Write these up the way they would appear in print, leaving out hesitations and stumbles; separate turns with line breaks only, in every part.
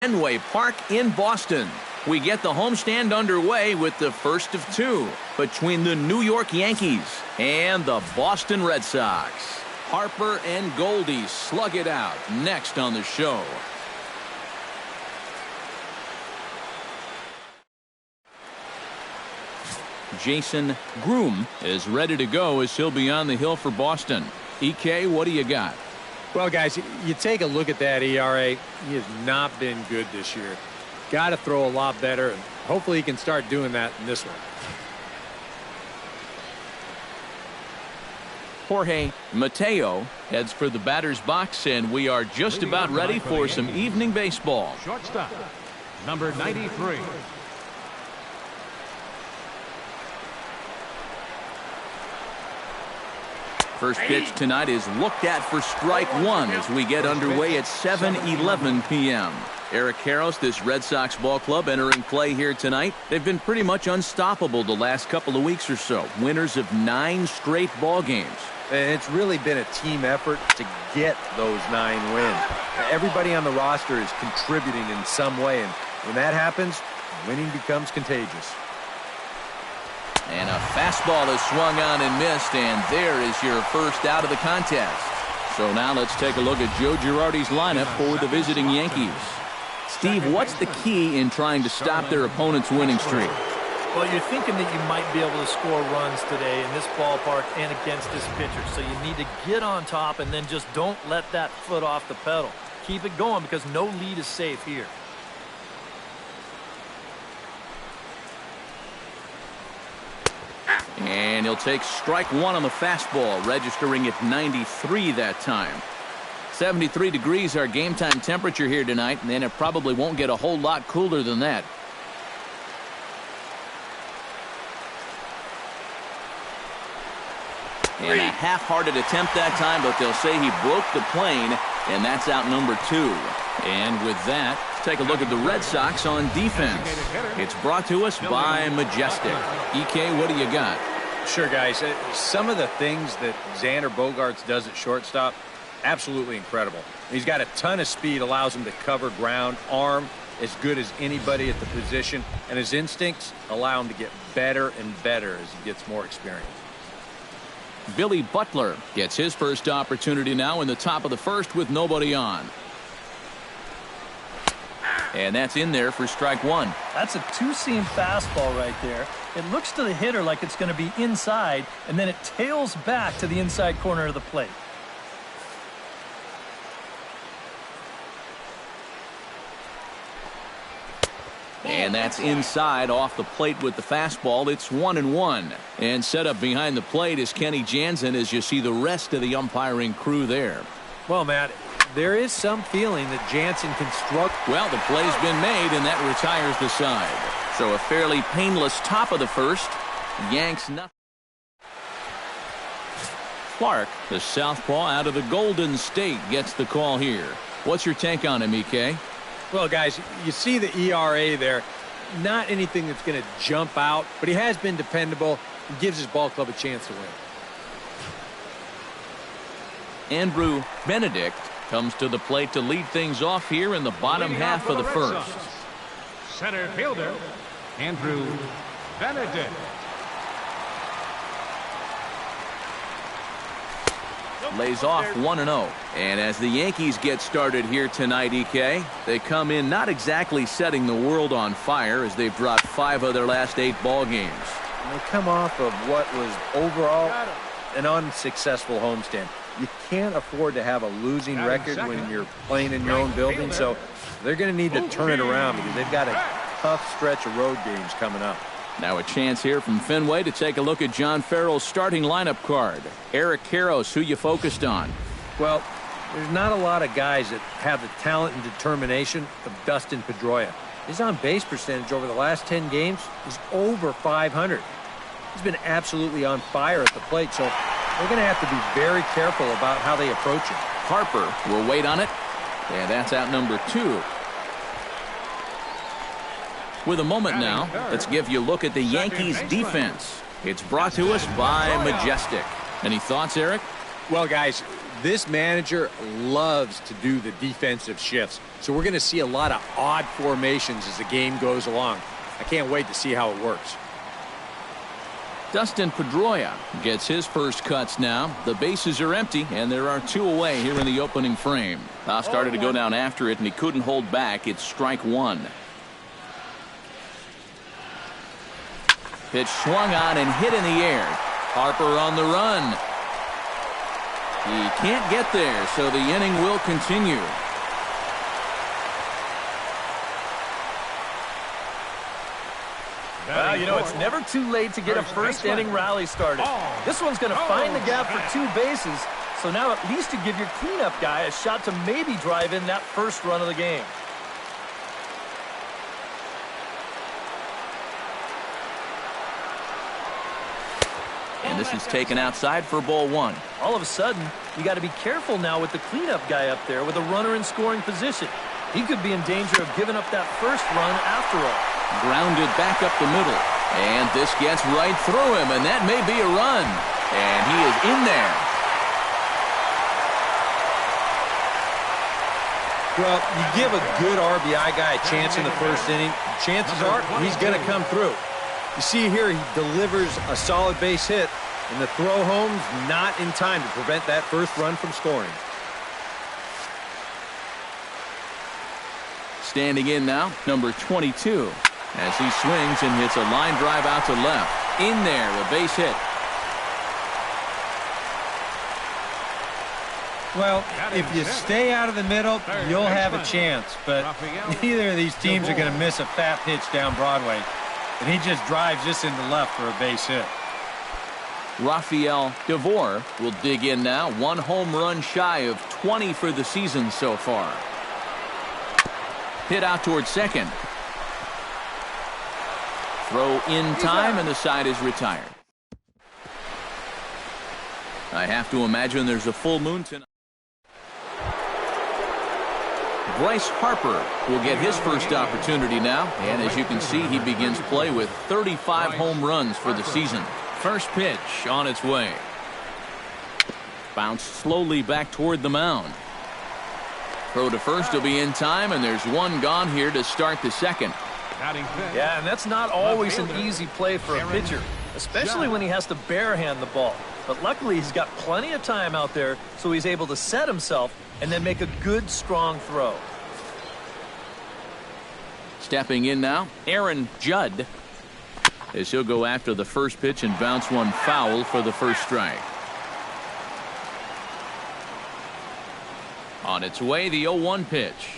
Fenway Park in Boston. We get the homestand underway with the first of two between the New York Yankees and the Boston Red Sox. Harper and Goldie slug it out next on the show. Jason Groom is ready to go as he'll be on the hill for Boston. EK, what do you got?
Well, guys, you take a look at that ERA. He has not been good this year. Got to throw a lot better, and hopefully he can start doing that in this one.
Jorge Mateo heads for the batter's box, and we are just about ready for some evening baseball.
Shortstop, number 93.
First pitch tonight is looked at for strike one as we get underway at 7:11 p.m. Eric Karros, this Red Sox ball club, entering play here tonight. They've been pretty much unstoppable the last couple of weeks or so. Winners of 9 straight ball games.
And it's really been a team effort to get those 9 wins. Everybody on the roster is contributing in some way, and when that happens, winning becomes contagious.
And a fastball is swung on and missed, and there is your first out of the contest. So now let's take a look at Joe Girardi's lineup for the visiting Yankees. Steve, what's the key in trying to stop their opponent's winning streak?
Well, you're thinking that you might be able to score runs today in this ballpark and against this pitcher. So you need to get on top and then just don't let that foot off the pedal. Keep it going because no lead is safe here.
And he'll take strike one on the fastball, registering at 93 that time. 73 degrees our game time temperature here tonight, and it probably won't get a whole lot cooler than that. And a half-hearted attempt that time, but they'll say he broke the plane, and that's out number 2. And with that, let's take a look at the Red Sox on defense. It's brought to us by Majestic. EK, what do you got?
Sure, guys. Some of the things that Xander Bogaerts does at shortstop, absolutely incredible. He's got a ton of speed, allows him to cover ground, arm as good as anybody at the position, and his instincts allow him to get better and better as he gets more experience.
Billy Butler gets his first opportunity now in the top of the first with nobody on. And that's in there for strike one.
That's a two-seam fastball right there. It looks to the hitter like it's going to be inside, and then it tails back to the inside corner of the plate.
And that's inside off the plate with the fastball. It's 1-1. And set up behind the plate is Kenny Jansen as you see the rest of the umpiring crew there.
Well, Matt, there is some feeling that Jansen can struggle.
Well, the play's been made, and that retires the side. So a fairly painless top of the first. Yanks nothing. Clark, the southpaw out of the Golden State, gets the call here. What's your take on him, EK?
Well, guys, you see the ERA there. Not anything that's going to jump out, but he has been dependable and gives his ball club a chance to win.
Andrew Benedict comes to the plate to lead things off here in the bottom half of the first.
Center fielder, Andrew Benedict.
Lays off 1-0. And as the Yankees get started here tonight, EK, they come in not exactly setting the world on fire as they've dropped 5 of their last 8 ball games.
And they come off of what was overall an unsuccessful homestand. You can't afford to have a losing record when you're playing in your own building, so they're going to need to turn it around because they've got a tough stretch of road games coming up.
Now a chance here from Fenway to take a look at John Farrell's starting lineup card. Eric Karros, who you focused on?
Well, there's not a lot of guys that have the talent and determination of Dustin Pedroia. His on-base percentage over the last 10 games is over 500. He's been absolutely on fire at the plate, so they're going to have to be very careful about how they approach him.
Harper will wait on it, and that's out number 2. With a moment now, let's give you a look at the Yankees defense. It's brought to us by Majestic. Any thoughts, Eric?
Well, guys, This manager loves to do the defensive shifts, so we're going to see a lot of odd formations as the game goes along. I can't wait to see how it works.
Dustin Pedroia gets his first cuts now. The bases are empty, and there are 2 away here in the opening frame. Toss started to go down after it, and he couldn't hold back. It's strike 1. Pitch swung on and hit in the air. Harper on the run. He can't get there, so the inning will continue.
Well, you know, it's never too late to get a first-inning rally started. This one's going to find the gap for 2 bases, so now at least you give your cleanup guy a shot to maybe drive in that first run of the game.
And this is taken outside for ball 1.
All of a sudden, you got to be careful now with the cleanup guy up there with a runner in scoring position. He could be in danger of giving up that first run after all.
Grounded back up the middle. And this gets right through him, and that may be a run. And he is in there.
Well, you give a good RBI guy a chance in the first inning, chances are he's going to come through. You see here, he delivers a solid base hit, and the throw home's not in time to prevent that first run from scoring.
Standing in now, number 22. As he swings and hits a line drive out to left. In there, a base hit.
Well, if you stay out of the middle, you'll have a chance. But neither of these teams are going to miss a fat pitch down Broadway. And he just drives this into left for a base hit.
Rafael Devore will dig in now. 1 home run shy of 20 for the season so far. Hit out towards second. Throw in time, and the side is retired. I have to imagine there's a full moon tonight. Bryce Harper will get his first opportunity now, and as you can see, he begins play with 35 home runs for the season. First pitch on its way. Bounce slowly back toward the mound. Throw to first will be in time, and there's 1 gone here to start the second.
Yeah, and that's not always an easy play for a pitcher, especially when he has to barehand the ball. But luckily, he's got plenty of time out there, so he's able to set himself and then make a good, strong throw.
Stepping in now, Aaron Judd, as he'll go after the first pitch and bounce one foul for the first strike. On its way, the 0-1 pitch.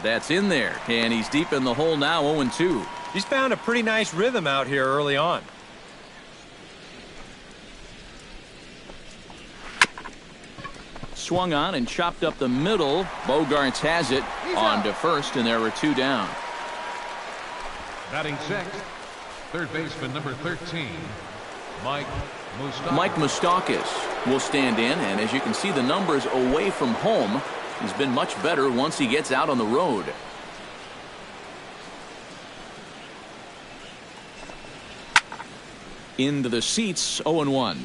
That's in there, and he's deep in the hole now, 0-2.
He's found a pretty nice rhythm out here early on.
Swung on and chopped up the middle. Bogaerts has it on to first, and there were 2 down.
Batting sixth, third baseman number 13, Mike Moustakas.
Mike Moustakas will stand in, and as you can see, the numbers away from home, he's been much better once he gets out on the road. Into the seats, 0-1.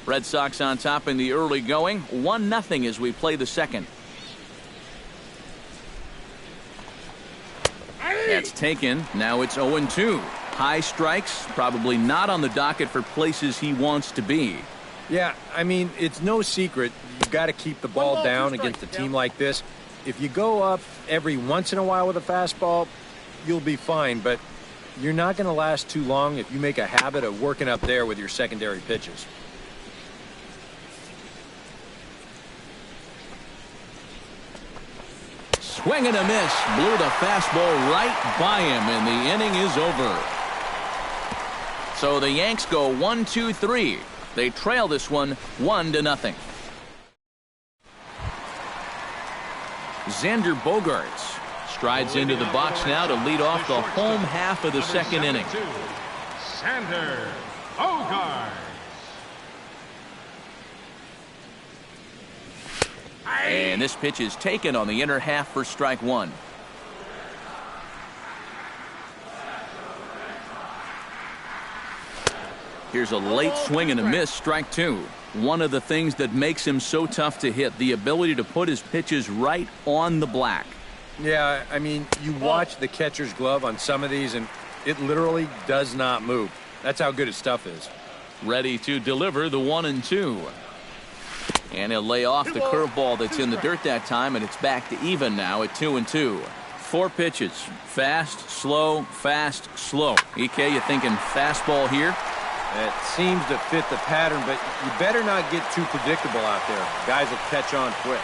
Red Sox on top in the early going, 1-0 as we play the second. That's taken. Now it's 0-2. High strikes, probably not on the docket for places he wants to be.
Yeah, I mean, it's no secret. You've got to keep the ball down against a team like this. If you go up every once in a while with a fastball, you'll be fine. But you're not going to last too long if you make a habit of working up there with your secondary pitches.
Swing and a miss. Blew the fastball right by him, and the inning is over. So the Yanks go 1-2-3. They trail this one 1-0. Xander Bogaerts strides into the box now to lead off the home half of the second inning.
Xander Bogaerts.
And this pitch is taken on the inner half for strike 1. Here's a late swing and a miss, strike 2. one of the things that makes him so tough to hit, the ability to put his pitches right on the black.
Yeah, I mean, you watch the catcher's glove on some of these, and it literally does not move. That's how good his stuff is.
Ready to deliver the 1-2. And he'll lay off the curveball that's in the dirt that time, and it's back to even now at 2-2. 4 pitches. Fast, slow, fast, slow. EK, you thinking fastball here?
It seems to fit the pattern, but you better not get too predictable out there. Guys will catch on quick.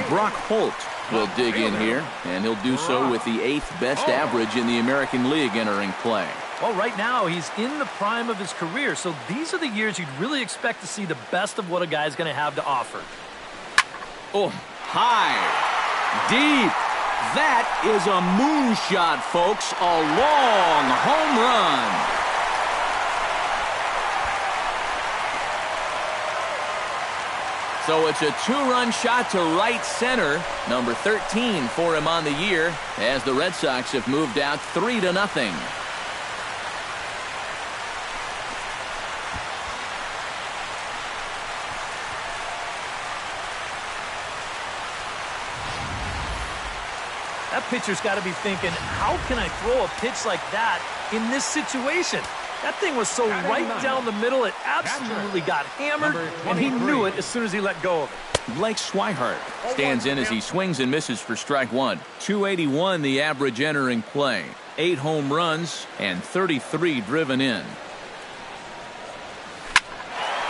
Brock Holt will dig in here, and he'll do so with the 8th best average in the American League entering play.
Well, right now, he's in the prime of his career, so these are the years you'd really expect to see the best of what a guy's going to have to offer.
Oh, high, deep. That is a moonshot, folks. A long home run. So it's a 2-run shot to right center, number 13 for him on the year, as the Red Sox have moved out 3-0.
That pitcher's got to be thinking, how can I throw a pitch like that in this situation? That thing was so right down the middle, it absolutely got hammered, and he knew it as soon as he let go of it.
Blake Swihart stands in as he swings and misses for strike 1. 281 the average entering play. 8 home runs and 33 driven in.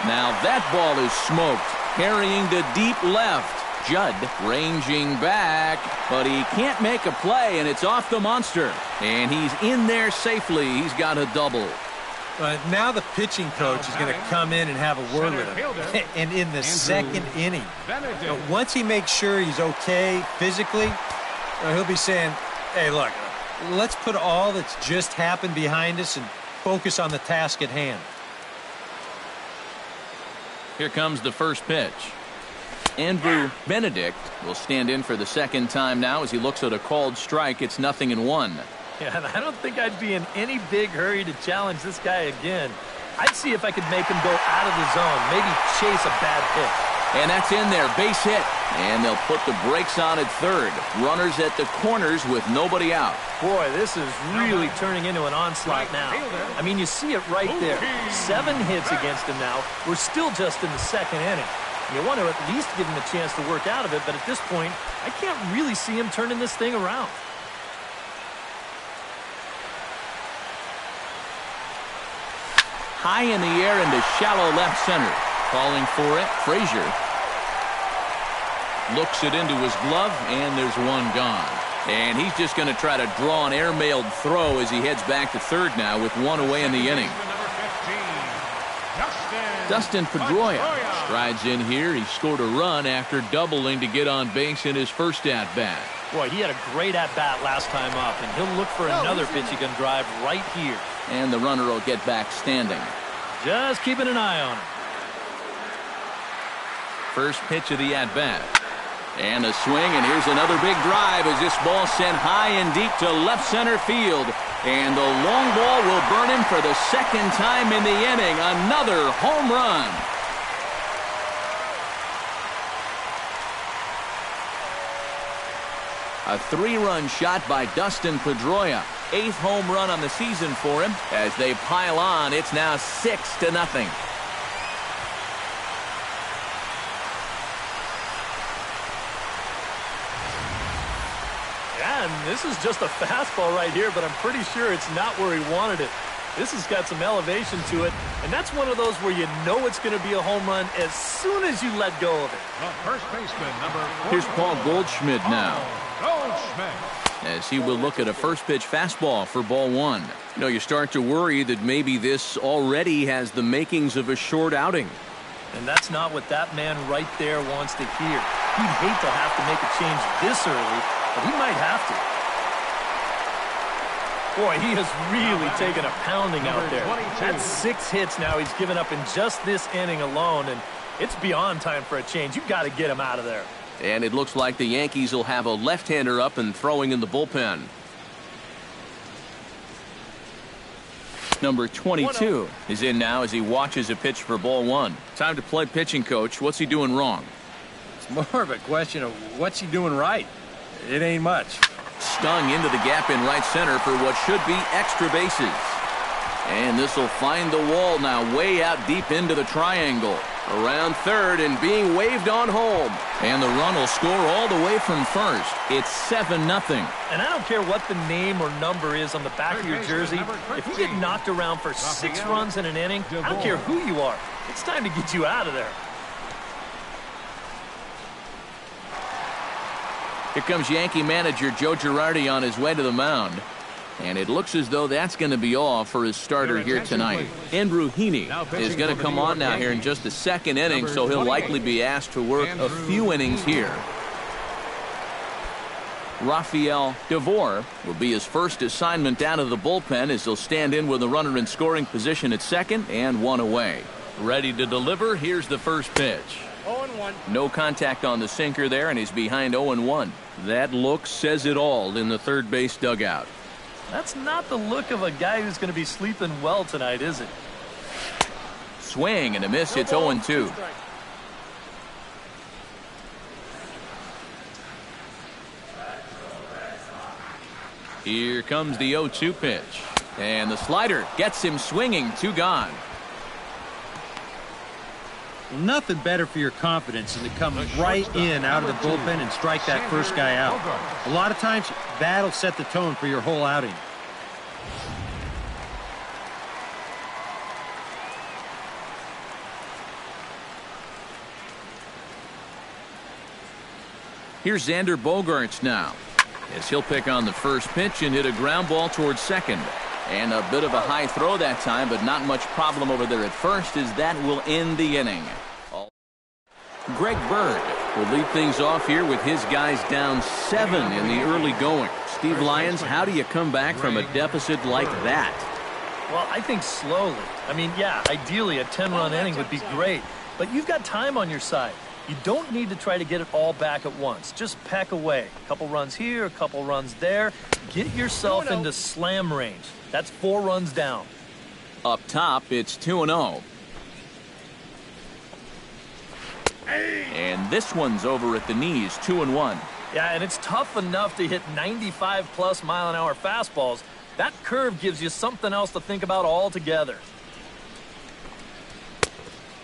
Now that ball is smoked, carrying to deep left. Judd ranging back, but he can't make a play, and it's off the monster. And he's in there safely. He's got a double.
Now the pitching coach is going to come in and have a word with him. And in the second inning, once he makes sure he's okay physically, he'll be saying, hey, look, let's put all that's just happened behind us and focus on the task at hand.
Here comes the first pitch. Andrew Benedict will stand in for the second time now as he looks at a called strike. It's 0-1.
Yeah, and I don't think I'd be in any big hurry to challenge this guy again. I'd see if I could make him go out of the zone, maybe chase a bad pitch.
And that's in there, base hit. And they'll put the brakes on at third. Runners at the corners with nobody out.
Boy, this is really turning into an onslaught now. I mean, you see it right there. 7 hits against him now. We're still just in the second inning. You want to at least give him a chance to work out of it, but at this point, I can't really see him turning this thing around.
High in the air into shallow left center. Calling for it, Frazier. Looks it into his glove, and there's one gone. And he's just going to try to draw an airmailed throw as he heads back to third now with 1 away in the inning. Dustin Pedroia strides in here. He scored a run after doubling to get on base in his first at-bat.
Boy, he had a great at-bat last time up, and he'll look for another pitch he can drive right here.
And the runner will get back standing.
Just keeping an eye on him.
First pitch of the at-bat. And a swing, and here's another big drive as this ball sent high and deep to left center field. And the long ball will burn him for the second time in the inning. Another home run. A 3-run shot by Dustin Pedroia. 8th home run on the season for him. As they pile on, it's now 6-0.
And this is just a fastball right here, but I'm pretty sure it's not where he wanted it. This has got some elevation to it, and that's one of those where you know it's going to be a home run as soon as you let go of it.
The first baseman, number 4.
Here's Paul Goldschmidt now,
Goldschmidt.
as he will look at a first pitch fastball for ball 1. You know, you start to worry that maybe this already has the makings of a short outing.
And that's not what that man right there wants to hear. He'd hate to have to make a change this early, but he might have to. Boy, he has really taken a pounding out there. That's 6 hits now he's given up in just this inning alone, and it's beyond time for a change. You've got to get him out of there.
And it looks like the Yankees will have a left-hander up and throwing in the bullpen. base number 22 is in now as he watches a pitch for ball one. Time to play pitching coach. What's he doing wrong?
It's more of a question of what's he doing right. It ain't much.
Stung into the gap in right center for what should be extra bases. And this will find the wall now way out deep into the triangle. Around third and being waved on home. And the run will score all the way from first. It's 7-0.
And I don't care what the name or number is on the back of your jersey. If you get knocked around for 6 runs in an inning, I don't care who you are. It's time to get you out of there.
Here comes Yankee manager Joe Girardi on his way to the mound. And it looks as though that's going to be all for his starter here tonight. Andrew Heaney is going to come on now here in just the second inning, so he'll likely be asked to work a few innings here. Rafael Devore will be his first assignment down to the bullpen as he'll stand in with a runner in scoring position at second and one away. Ready to deliver. Here's the first pitch.
0-1.
No contact on the sinker there, and he's behind 0-1. That look says it all in the third base dugout.
That's not the look of a guy who's going to be sleeping well tonight, is it?
Swing and a miss. It's 0-2. Here comes the 0-2 pitch. And the slider gets him swinging. 2 gone.
Nothing better for your confidence than to come right in out of the bullpen and strike that first guy out. A lot of times, that'll set the tone for your whole outing.
Here's Xander Bogaerts now, as he'll pick on the first pitch and hit a ground ball towards second. And a bit of a high throw that time, but not much problem over there at first, as that will end the inning. Greg Bird will lead things off here with his guys down 7 in the early going. Steve Lyons, how do you come back from a deficit like that?
Well, I think slowly. I mean, yeah, ideally a 10-run inning would be great, but you've got time on your side. You don't need to try to get it all back at once. Just peck away. A couple runs here, a couple runs there. Get yourself into slam range. That's 4 runs down.
Up top, it's 2-0. And this one's over at the knees, 2-1.
Yeah, and it's tough enough to hit 95+ mile-an-hour fastballs. That curve gives you something else to think about altogether.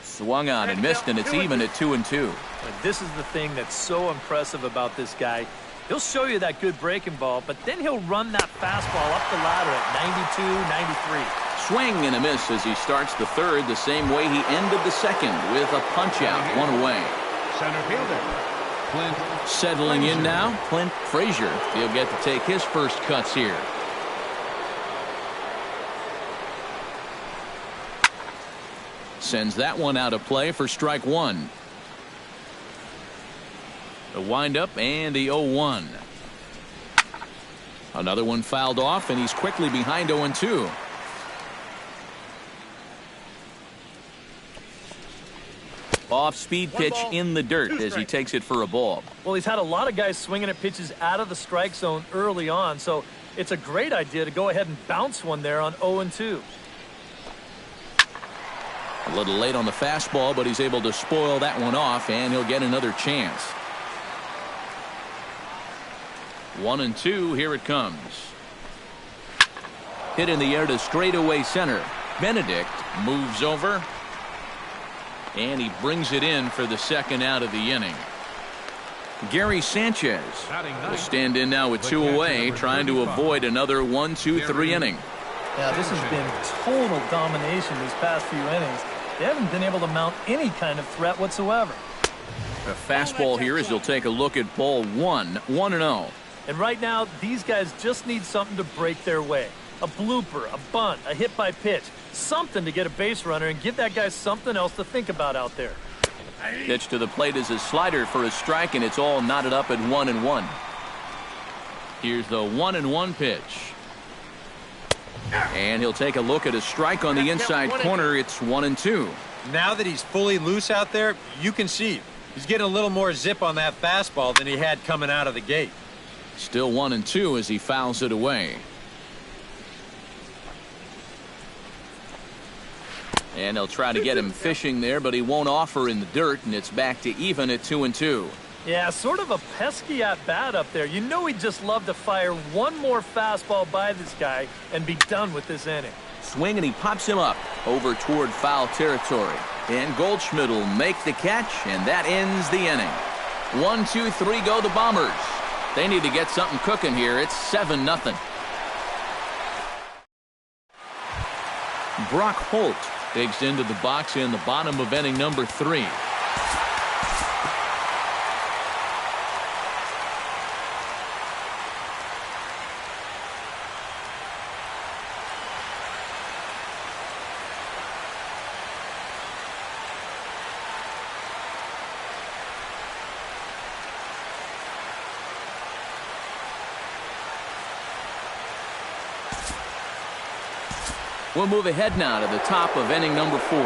Swung on and missed, and it's even at 2-2.
But this is the thing that's so impressive about this guy. He'll show you that good breaking ball, but then he'll run that fastball up the ladder at 92, 93.
Swing and a miss as he starts the third the same way he ended the second, with a punch-out, 1 away.
Center fielder, Clint.
Settling in now, Clint Frazier. He'll get to take his first cuts here. Sends that one out of play for strike 1. The windup and the 0-1. Another one fouled off, and he's quickly behind 0-2. Off-speed pitch in the dirt as he takes it for a ball.
Well, he's had a lot of guys swinging at pitches out of the strike zone early on, so it's a great idea to go ahead and bounce one there on 0-2.
A little late on the fastball, but he's able to spoil that one off, and he'll get another chance. 1-2, here it comes. Hit in the air to straightaway center. Benedict moves over, and he brings it in for the second out of the inning. Gary Sanchez will stand in now with 2 away, trying to avoid another 1-2-3 inning.
Yeah, this has been total domination these past few innings. They haven't been able to mount any kind of threat whatsoever.
A fastball here as he'll take a look at ball 1, 1-0.
And right now, these guys just need something to break their way. A blooper, a bunt, a hit by pitch. Something to get a base runner and give that guy something else to think about out there.
Pitch to the plate is a slider for a strike, and it's all knotted up at 1-1. Here's the 1-1 pitch. And he'll take a look at a strike on the inside corner. It's 1-2.
Now that he's fully loose out there, you can see he's getting a little more zip on that fastball than he had coming out of the gate.
Still 1-2 as he fouls it away. And they'll try to get him fishing there, but he won't offer in the dirt, and it's back to even at 2-2.
Yeah, sort of a pesky at-bat up there. You know he'd just love to fire one more fastball by this guy and be done with this inning.
Swing, and he pops him up over toward foul territory. And Goldschmidt will make the catch, and that ends the inning. 1, 2, 3 go the Bombers. They need to get something cooking here. It's 7-0. Brock Holt digs into the box in the bottom of inning number 3. We'll move ahead now to the top of inning number 4.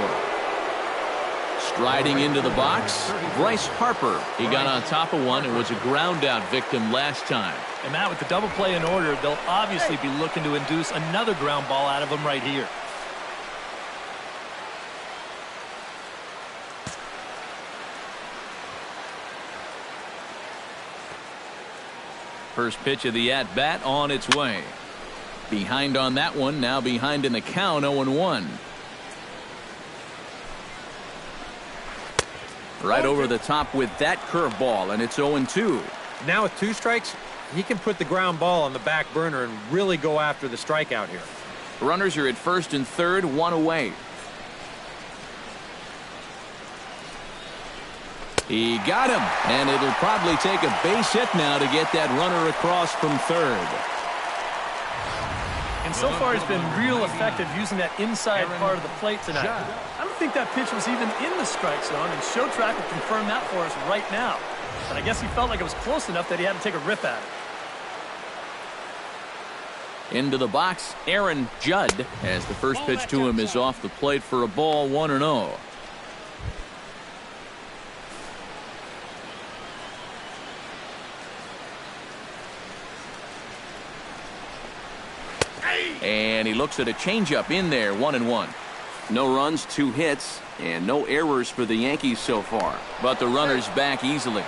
Striding into the box, Bryce Harper. He got on top of one and was a ground out victim last time.
And Matt, with the double play in order, they'll obviously be looking to induce another ground ball out of him right here.
First pitch of the at-bat on its way. Behind on that one, now behind in the count, 0-1. Right over the top with that curveball, and it's 0-2.
Now with 2 strikes, he can put the ground ball on the back burner and really go after the strikeout here.
Runners are at first and third, 1 away. He got him, and it'll probably take a base hit now to get that runner across from third.
And so far he's been real effective using that inside part of the plate tonight. I don't think that pitch was even in the strike zone, and ShowTrack will confirm that for us right now. But I guess he felt like it was close enough that he had to take a rip at it.
Into the box, Aaron Judd, as the first pitch to him is off the plate for a ball, 1-0. And he looks at a changeup in there, 1-1. No runs, 2 hits, and no errors for the Yankees so far. But the runner's back easily.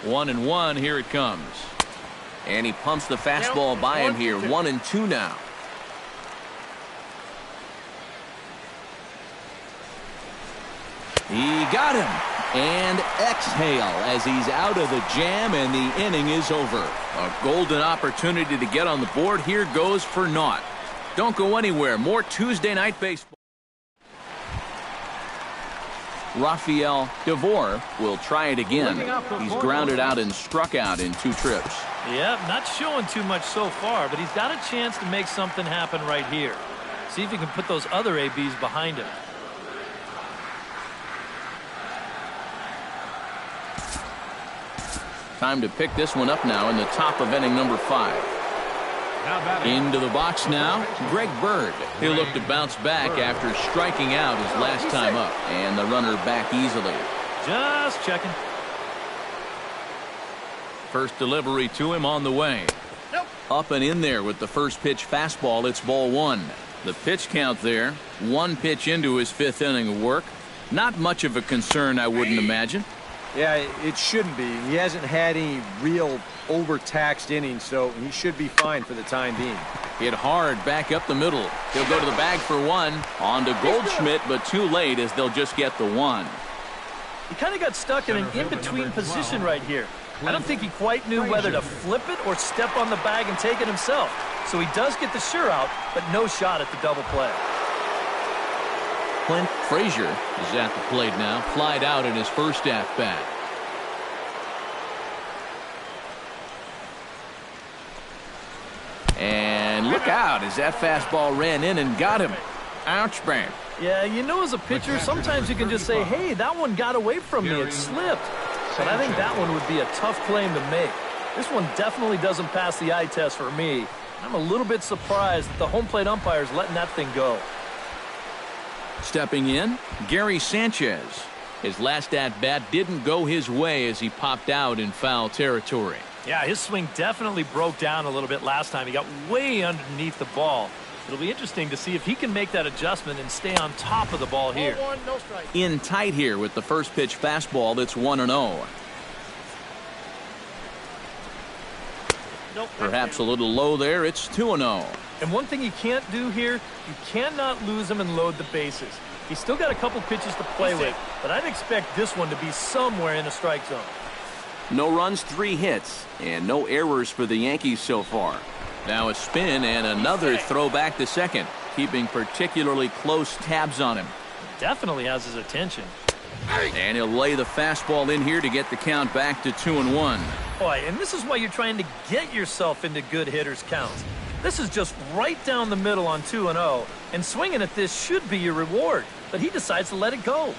One and one, here it comes. And he pumps the fastball by him here, 1-2 now. He got him. And exhale as he's out of the jam, and the inning is over. A golden opportunity to get on the board. Here goes for naught. Don't go anywhere. More Tuesday Night Baseball. Rafael Devore will try it again. He's grounded out and struck out in 2 trips.
Yep, not showing too much so far, but he's got a chance to make something happen right here. See if he can put those other ABs behind him.
Time to pick this one up now in the top of inning number 5. Into the box now, Greg Bird. He'll look to bounce back after striking out his last time up. And the runner back easily.
Just checking.
First delivery to him on the way. Up and in there with the first pitch fastball. It's ball 1. The pitch count there. 1 pitch into his 5th inning of work. Not much of a concern, I wouldn't imagine.
Yeah, it shouldn't be. He hasn't had any real overtaxed innings, so he should be fine for the time being.
Hit hard back up the middle. He'll go to the bag for 1. On to Goldschmidt, but too late as they'll just get the 1.
He kind of got stuck in an in-between position right here. I don't think he quite knew whether to flip it or step on the bag and take it himself. So he does get the sure out, but no shot at the double play.
Clint Frazier is at the plate now, flied out in his first at-bat. And look out as that fastball ran in and got him. Ouch, bang.
Yeah, you know, as a pitcher, sometimes you can just say, hey, that one got away from me. It slipped. But I think that one would be a tough claim to make. This one definitely doesn't pass the eye test for me. I'm a little bit surprised that the home plate umpire is letting that thing go.
Stepping in, Gary Sanchez. His last at-bat didn't go his way as he popped out in foul territory.
Yeah, his swing definitely broke down a little bit last time. He got way underneath the ball. It'll be interesting to see if he can make that adjustment and stay on top of the ball here.
Ball 1, no strike.
In tight here with the first pitch fastball that's 1-0.
Nope.
Perhaps a little low there. It's 2-0.
And one thing you can't do here, you cannot lose him and load the bases. He's still got a couple pitches to play with, but I'd expect this one to be somewhere in the strike zone.
No runs, 3 hits, and no errors for the Yankees so far. Now a spin and another throw back to second, keeping particularly close tabs on him.
Definitely has his attention.
And he'll lay the fastball in here to get the count back to 2-1.
Boy, and this is why you're trying to get yourself into good hitters' counts. This is just right down the middle on 2-0, and swinging at this should be your reward, but he decides to let it go.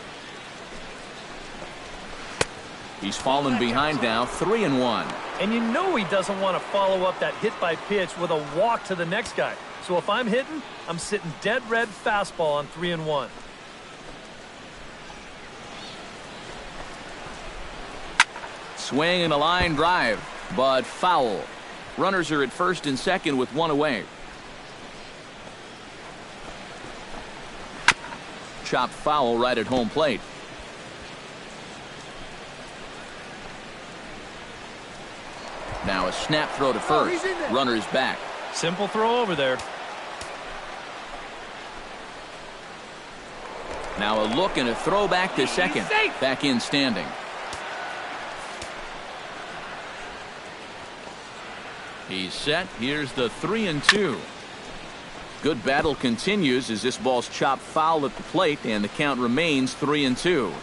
He's fallen behind now, 3-1.
And you know he doesn't want to follow up that hit by pitch with a walk to the next guy. So if I'm hitting, I'm sitting dead red fastball on 3-1.
Swing and a line drive, but foul. Runners are at first and second with 1 away. Chopped foul right at home plate. Now a snap throw to first. Runners back.
Simple throw over there.
Now a look and a throw back to second. Back in standing. He's set. Here's the 3-2. Good battle continues as this ball's chopped foul at the plate, and the count remains 3-2.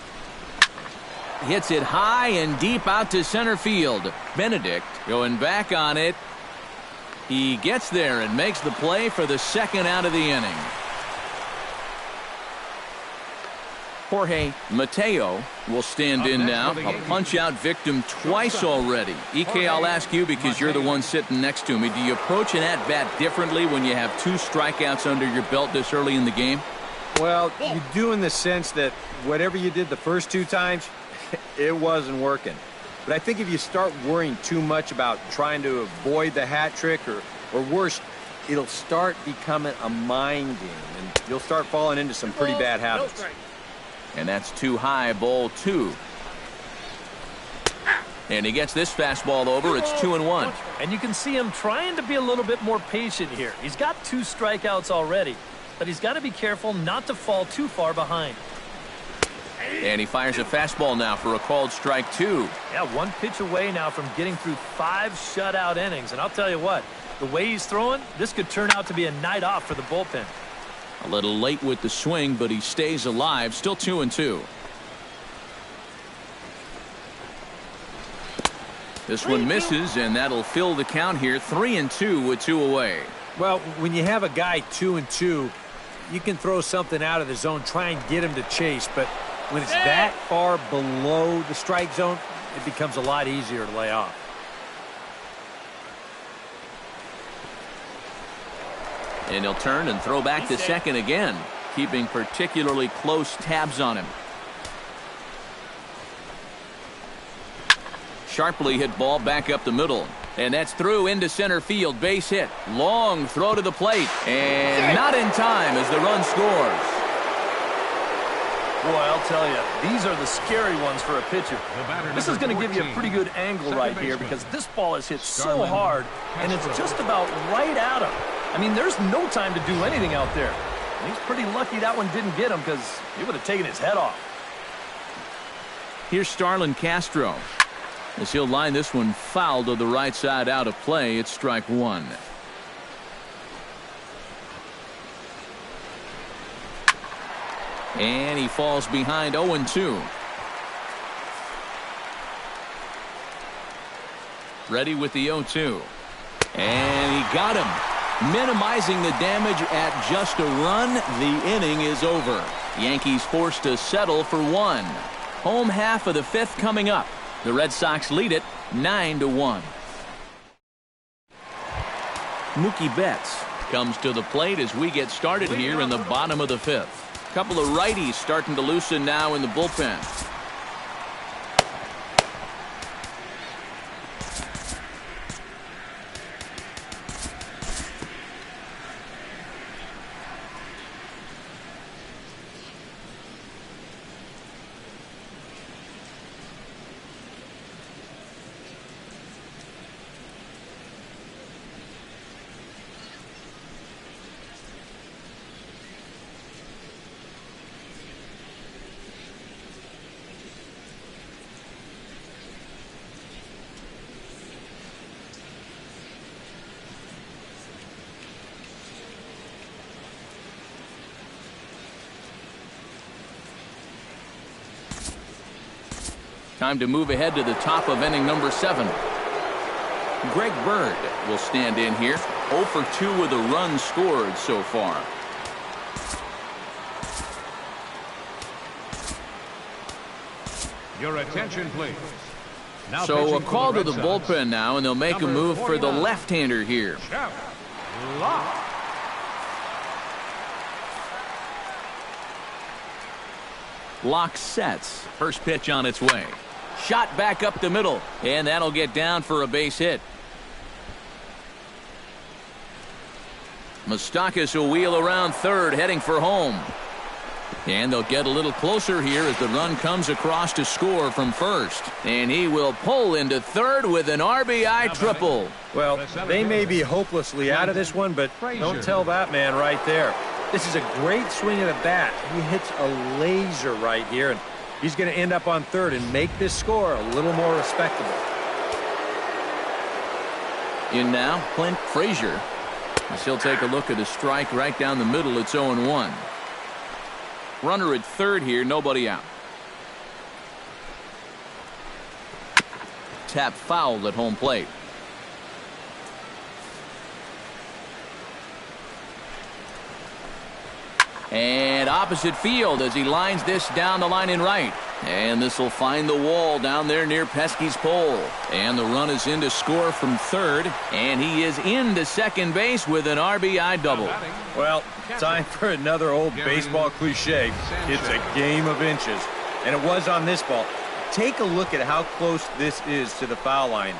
Hits it high and deep out to center field. Benedict going back on it. He gets there and makes the play for the second out of the inning. Jorge Mateo will stand in now. A punch-out victim twice already. EK, I'll ask you because you're the one sitting next to me. Do you approach an at-bat differently when you have 2 strikeouts under your belt this early in the game?
Well, you do in the sense that whatever you did the first 2 times, it wasn't working. But I think if you start worrying too much about trying to avoid the hat trick or worse, it'll start becoming a mind game, and you'll start falling into some pretty bad habits.
And that's too high, ball 2. And he gets this fastball over. It's 2-1.
And you can see him trying to be a little bit more patient here. He's got 2 strikeouts already, but he's got to be careful not to fall too far behind.
And he fires a fastball now for a called strike 2.
Yeah, 1 pitch away now from getting through 5 shutout innings. And I'll tell you what, the way he's throwing, this could turn out to be a night off for the bullpen.
A little late with the swing, but he stays alive. Still 2-2. This one misses, and that'll fill the count here. 3-2 with 2 away.
Well, when you have a guy 2-2, you can throw something out of the zone, try and get him to chase. But when it's that far below the strike zone, it becomes a lot easier to lay off.
And he'll turn and throw back to second again, keeping particularly close tabs on him. Sharply hit ball back up the middle. And that's through into center field. Base hit. Long throw to the plate. And not in time as the run scores.
Boy, I'll tell you, these are the scary ones for a pitcher. This is going to give you a pretty good angle right here because this ball is hit so hard, and it's just about right at him. I mean, there's no time to do anything out there. And he's pretty lucky that one didn't get him because he would have taken his head off.
Here's Starlin Castro as he'll line this one foul to the right side out of play. It's strike 1. And he falls behind 0-2. Ready with the 0-2. And he got him. Minimizing the damage at just a run. The inning is over. Yankees forced to settle for 1. Home half of the 5th coming up. The Red Sox lead it 9-1. Mookie Betts comes to the plate as we get started here in the bottom of the 5th. Couple of righties starting to loosen now in the bullpen. Time to move ahead to the top of inning number 7. Greg Bird will stand in here. 0 for 2 with a run scored so far.
Your attention, please. Now
So a
pitching for
call to
Red
the
Sox,
bullpen now, and they'll make a
number
move for the
49.
left-hander here.
Jeff Locke.
Locke sets. First pitch on its way. Shot back up the middle, and that'll get down for a base hit. Moustakas will wheel around third, heading for home. And they'll get a little closer here as the run comes across to score from first. And he will pull into third with an RBI triple.
Well, they may be hopelessly out of this one, but don't tell that man right there. This is a great swing of the bat. He hits a laser right here, and he's going to end up on third and make this score a little more respectable.
In now, Clint Frazier. As he'll take a look at a strike right down the middle. It's 0-1. Runner at third here, nobody out. Tap fouled at home plate. And opposite field as he lines this down the line in right. And this will find the wall down there near Pesky's pole. And the run is in to score from third. And he is into second base with an RBI double.
Well, time for another old baseball cliche. It's a game of inches. And it was on this ball. Take a look at how close this is to the foul line.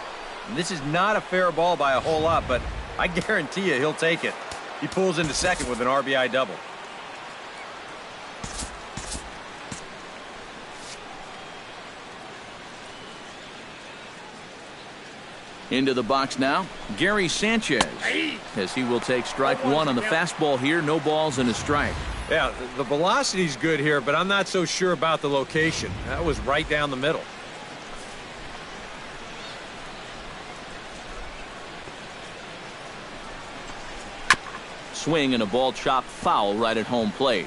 And this is not a fair ball by a whole lot, but I guarantee you he'll take it. He pulls into second with an RBI double.
Into the box now, Gary Sanchez, as he will take strike one on the fastball here. No balls and a strike.
Yeah, the velocity's good here, but I'm not so sure about the location. That was right down the middle.
Swing and a ball chopped foul right at home plate.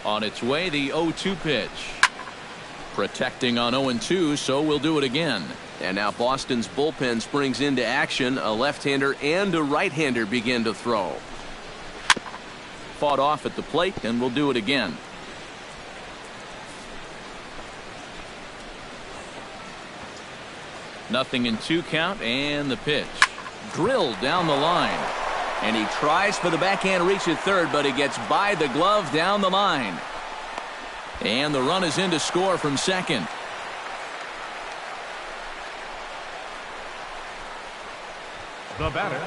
On its way, the 0-2 pitch. Protecting on 0-2, so we'll do it again. And now Boston's bullpen springs into action. A left-hander and a right-hander begin to throw. Fought off at the plate, and we'll do it again. Nothing in 2 count, and the pitch. Drilled down the line. And he tries for the backhand reach at third, but he gets by the glove down the line. And the run is in to score from second.
The batter.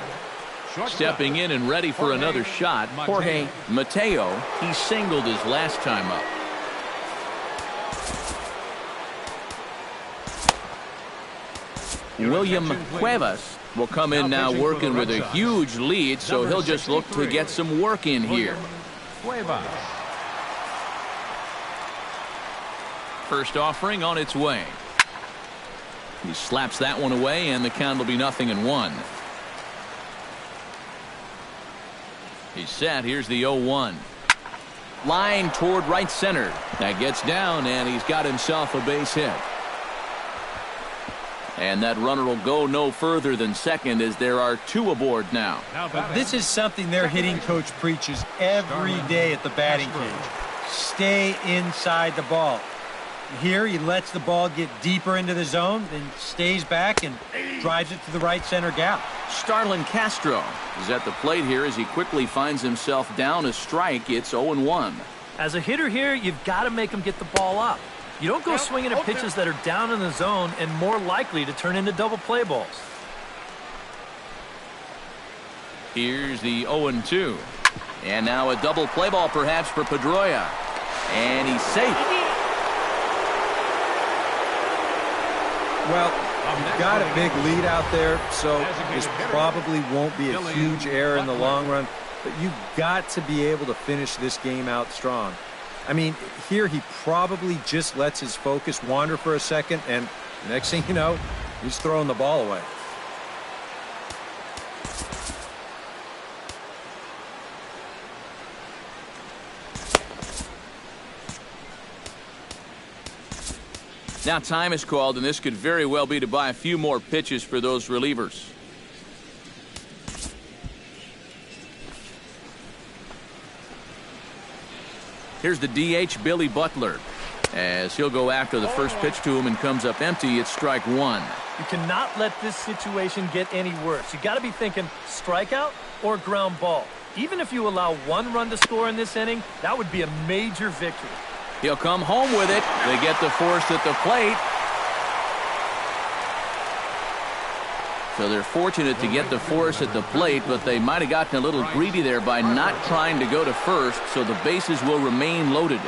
Stepping in and ready for another shot, Jorge Mateo. He singled his last time up. William Cuevas will come in now working with a huge lead, so he'll just look to get some work in here. First offering on its way. He slaps that one away, and the count will be 0-1. He's set. Here's the 0-1. Line toward right center. That gets down, and he's got himself a base hit. And that runner will go no further than second as there are 2 aboard now.
This is something their hitting coach preaches every day at the batting cage. Stay inside the ball. Here he lets the ball get deeper into the zone, then stays back and drives it to the right center gap.
Starlin Castro is at the plate here as he quickly finds himself down a strike. It's 0-1.
As a hitter here, you've got to make him get the ball up. You don't go swinging at pitches that are down in the zone and more likely to turn into double play balls.
Here's the 0-2. And now a double play ball perhaps for Pedroia. And he's safe.
Well, you've got a big lead out there, so this probably won't be a huge error in the long run, but you've got to be able to finish this game out strong. I mean, here he probably just lets his focus wander for a second, and the next thing you know, he's throwing the ball away.
Now time is called, and this could very well be to buy a few more pitches for those relievers. Here's the DH, Billy Butler, as he'll go after the first pitch to him and comes up empty. It's strike one.
You cannot let this situation get any worse. You got to be thinking strikeout or ground ball. Even if you allow one run to score in this inning, that would be a major victory.
He'll come home with it. They get the force at the plate. So they're fortunate to get the force at the plate, but they might have gotten a little greedy there by not trying to go to first, so the bases will remain loaded.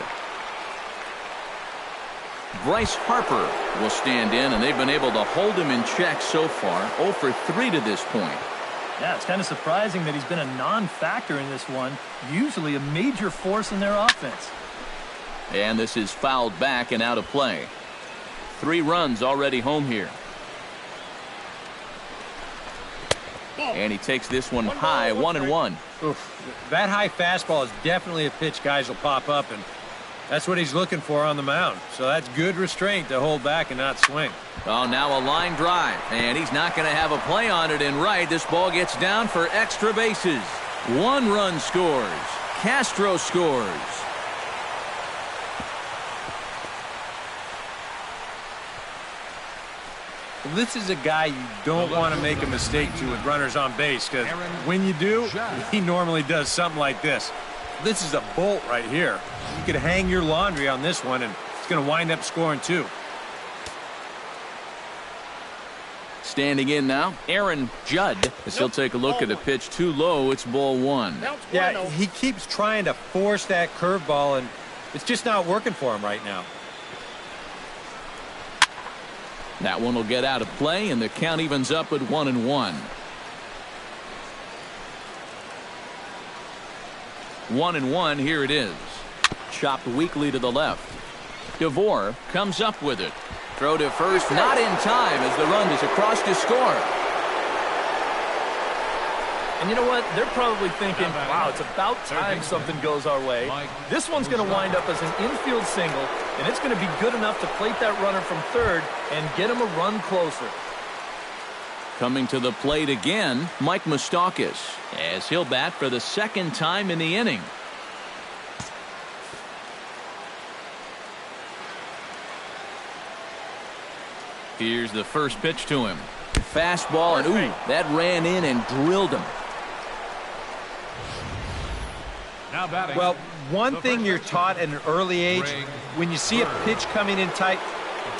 Bryce Harper will stand in, and they've been able to hold him in check so far. 0 for 3 to this point.
Yeah, it's kind of surprising that he's been a non-factor in this one. Usually a major force in their offense.
And this is fouled back and out of play. 3 runs already home here. And he takes this one high, 1-1.
Oof. That high fastball is definitely a pitch guys will pop up, and that's what he's looking for on the mound. So that's good restraint to hold back and not swing.
Oh, now a line drive, and he's not going to have a play on it in right. This ball gets down for extra bases. 1 run scores. Castro scores.
Well, this is a guy you don't want to make a mistake to with runners on base, because when you do, he normally does something like this. This is a bolt right here. You could hang your laundry on this one, and it's going to wind up scoring 2.
Standing in now, Aaron Judd, as he'll take a look at a pitch too low. It's ball 1.
Yeah, he keeps trying to force that curveball, and it's just not working for him right now.
That one will get out of play, and the count evens up at 1-1. 1-1, here it is. Chopped weakly to the left. DeVore comes up with it. Throw to first, not in time as the run is across to score.
And you know what? They're probably thinking, wow, it's about time something goes our way. This one's going to wind up as an infield single, and it's going to be good enough to plate that runner from third and get him a run closer.
Coming to the plate again, Mike Moustakas, as he'll bat for the second time in the inning. Here's the first pitch to him. Fastball, and ooh, that ran in and drilled him.
Well, one thing you're taught at an early age, when you see a pitch coming in tight,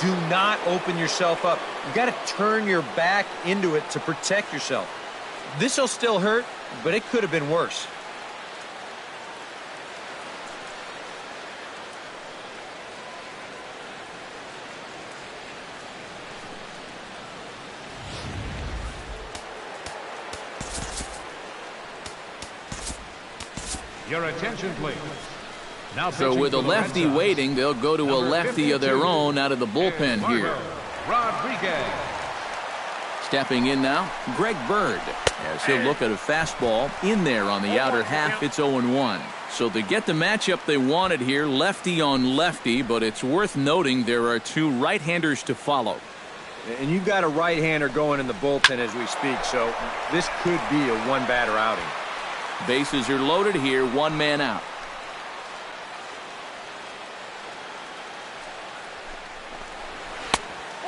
do not open yourself up. You got to turn your back into it to protect yourself. This will still hurt, but it could have been worse.
Your attention, please. Now
so with a lefty waiting, they'll go to a lefty of their own out of the bullpen here.
Rodriguez.
Stepping in now, Greg Bird, as he'll look at a fastball in there on the outer half. It's 0-1. So they get the matchup they wanted here, lefty on lefty, but it's worth noting there are 2 right-handers to follow.
And you've got a right-hander going in the bullpen as we speak, so this could be a one-batter outing.
Bases are loaded here, 1 man out.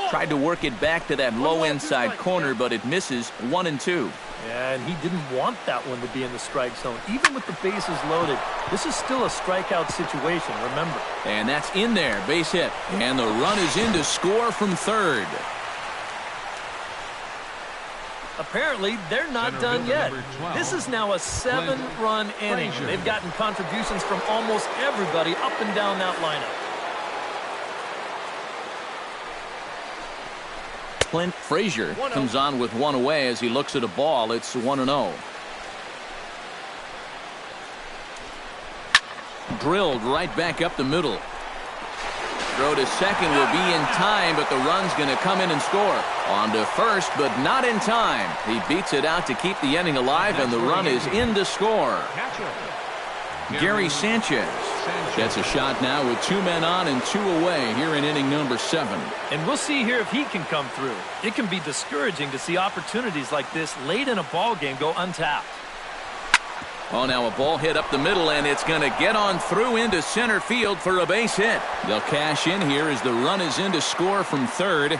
Tried to work it back to that low inside corner, but it misses. 1-2.
Yeah, and he didn't want that one to be in the strike zone. Even with the bases loaded, this is still a strikeout situation, remember.
And that's in there, base hit. And the run is in to score from third.
Apparently, they're not done yet. This is now a 7-run inning. They've gotten contributions from almost everybody up and down that lineup.
Clint Frazier comes on with 1 away as he looks at a ball. It's 1-0. Drilled right back up the middle. Throw to second will be in time, but the run's going to come in and score. On to first, but not in time. He beats it out to keep the inning alive, and the run is in to score. Gary Sanchez gets a shot now with 2 men on and 2 away here in inning number 7.
And we'll see here if he can come through. It can be discouraging to see opportunities like this late in a ball game go untapped.
Oh, now a ball hit up the middle, and it's going to get on through into center field for a base hit. They'll cash in here as the run is in to score from third.